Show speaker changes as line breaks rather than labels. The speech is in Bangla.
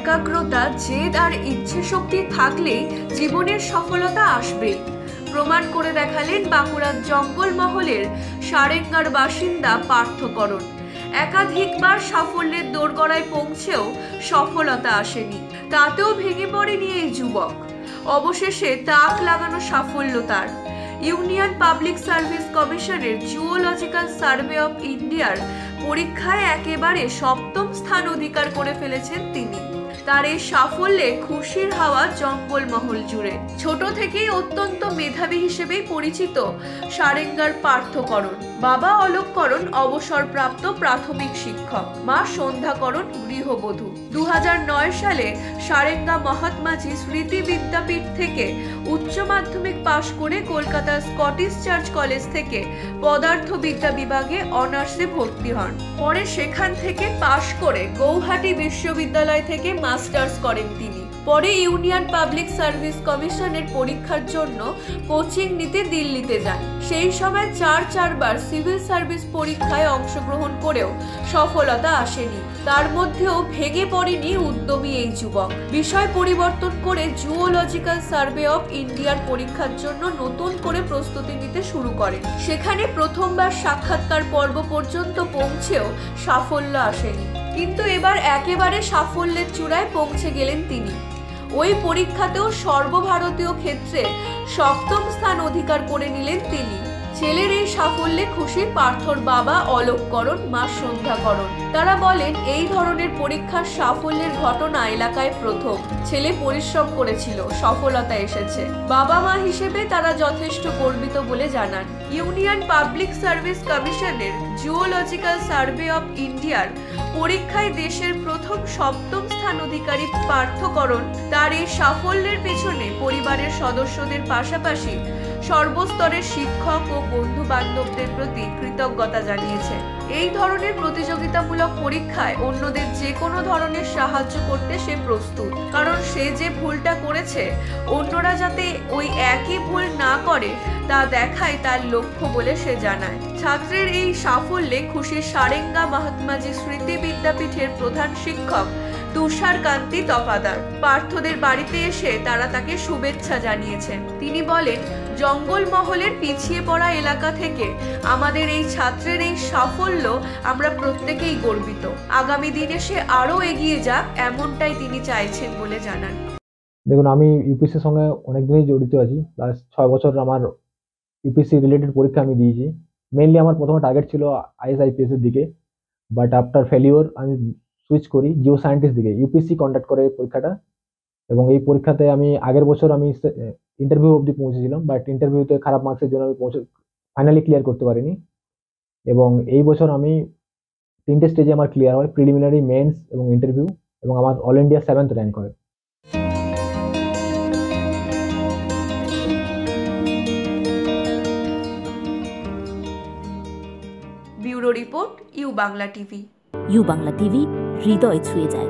একাগ্রতা, জেদ আর ইচ্ছে শক্তি থাকলেই জীবনের সফলতা আসবেই। প্রমাণ করে দেখালেন বাঁকুড়ার জঙ্গলমহলের সারেঙ্গার বাসিন্দা পার্থকরণ। একাধিকবার সাফল্যের দোরগোড়ায় পৌঁছেও সফলতা আসেনি, তাতেও ভেঙে পড়েনি এই যুবক। অবশেষে তাক লাগানো সাফল্য তার। ইউনিয়ন পাবলিক সার্ভিস কমিশনের জুওলজিক্যাল সার্ভে অফ ইন্ডিয়ার পরীক্ষায় একেবারে সপ্তম স্থান অধিকার করে ফেলেছেন তিনি। তার এই সাফল্যে খুশির হাওয়া জঙ্গলমহল জুড়ে। ছোট থেকেই অত্যন্ত মেধাবী হিসেবেই পরিচিত সারেঙ্গার পার্থকরণ। বাবা অলোককরণ অবসরপ্রাপ্ত প্রাথমিক শিক্ষক, মা সন্ধ্যাকরণ গৃহবধূ। 2009 সালে সারেঙ্গা মহাত্মাজি স্মৃতি বিদ্যাপীঠ থেকে উচ্চ মাধ্যমিক পাশ করে কলকাতার স্কটিশ চার্চ কলেজ থেকে পদার্থবিদ্যা বিভাগে অনার্সে ভর্তি হন। পরে সেখান থেকে পাশ করে গৌহাটি বিশ্ববিদ্যালয় থেকে মাস্টার্স করেন তিনি। পরে ইউনিয়ন পাবলিক সার্ভিস কমিশনের পরীক্ষার জন্য কোচিং নিতে দিল্লিতে যান। সেই সময় চারবার সিভিল সার্ভিস পরীক্ষায় অংশগ্রহণ করেও সফলতা আসেনি। তার মধ্যেও ভেঙে পড়েনি উদ্যমী এই যুবক। বিষয় পরিবর্তন করে জুওলজিক্যাল সার্ভে অফ ইন্ডিয়ার পরীক্ষার জন্য নতুন করে প্রস্তুতি নিতে শুরু করেন। সেখানে প্রথমবার সাক্ষাৎকার পর্ব পর্যন্ত পৌঁছেও সাফল্য আসেনি, কিন্তু এবার একেবারে সাফল্যের চূড়ায় পৌঁছে গেলেন তিনি। ওই পরীক্ষাতেও সর্বভারতীয় ক্ষেত্রে সপ্তম স্থান অধিকার করে নিলেন তিনি। ছেলের এই সাফল্যে খুশি পার্থর বাবা অলোককরণ, মা সন্ধ্যাকরণ। তারা বলেন, এই ধরনের পরীক্ষার সাফল্যের ঘটনা এলাকায় প্রথম। ছেলে পরিশ্রম করেছিল, সফলতা এসেছে। বাবা মা হিসেবে তারা যথেষ্ট গর্বিত বলে জানান। ইউনিয়ন পাবলিক সার্ভিস কমিশনের জুওলজিক্যাল সার্ভে অফ ইন্ডিয়ার পরীক্ষায় দেশের প্রথম সপ্তম স্থান অধিকারী পার্থকরণ তার এই সাফল্যের পেছনে পরিবারের সদস্যদের পাশাপাশি সর্বস্তরের শিক্ষক ও বন্ধু বান্ধবদের প্রতি কৃতজ্ঞতা জানিয়েছে। এই ধরনের প্রতিযোগিতামূলক পরীক্ষায় অন্যদের যে কোনো ধরনের সাহায্য করতে সে প্রস্তুত, কারণ সে যে ভুলটা করেছে অন্যরা যাতে ওই একই ভুল না করে তা দেখাই তার লক্ষ্য বলে সে জানায়। ছাত্রের এই সাফল্যে খুশি সারেঙ্গা মহাত্মাজি স্মৃতি বিদ্যাপীঠের প্রধান শিক্ষক তুষার কান্তি তপাদার। পার্থদের বাড়িতে এসে তারা তাকে শুভেচ্ছা জানিয়েছেন। তিনি বলেন, জঙ্গলমহলের পিছিয়ে পড়া এলাকা থেকে আমাদের এই ছাত্রের এই সাফল্য আমরা প্রত্যেকেই গর্বিত। আগামী দিনে সে আরো এগিয়ে যাক, এমনটাই তিনি চাইছেন বলে জানান।
দেখুন, আমি ইউপিএসসির সঙ্গে অনেকদিনই জড়িত আছি। প্লাস 6 বছর আমার ইউপিএসসি রিলেটেড পরীক্ষা আমি দিয়েছি। মেইনলি আমার প্রথমে টার্গেট ছিল আইএস আইপিএস এর দিকে, বাট আফটার ফেলিওর আমি সুইচ করি জিও সায়েন্টিস্ট দিকে। ইউপিএসসি কন্ডাক্ট করে পরীক্ষাটা, এবং এই পরীক্ষাতে আমি আগের বছর আমি ইন্টারভিউ অবধি পৌঁছেছিলাম, বাট ইন্টারভিউতে খারাপ মার্কসের জন্য আমি ফাইনালি ক্লিয়ার করতে পারিনি। এবং এই বছর আমি 3টে স্টেজে আমার ক্লিয়ার হয়, প্রিলিমিনারি, মেন্স এবং ইন্টারভিউ, এবং আমার অল ইন্ডিয়া 7th র্যাঙ্ক হয়।
Bureau report, U Bangla TV.
U Bangla TV, হৃদয় ছুঁয়ে যায়।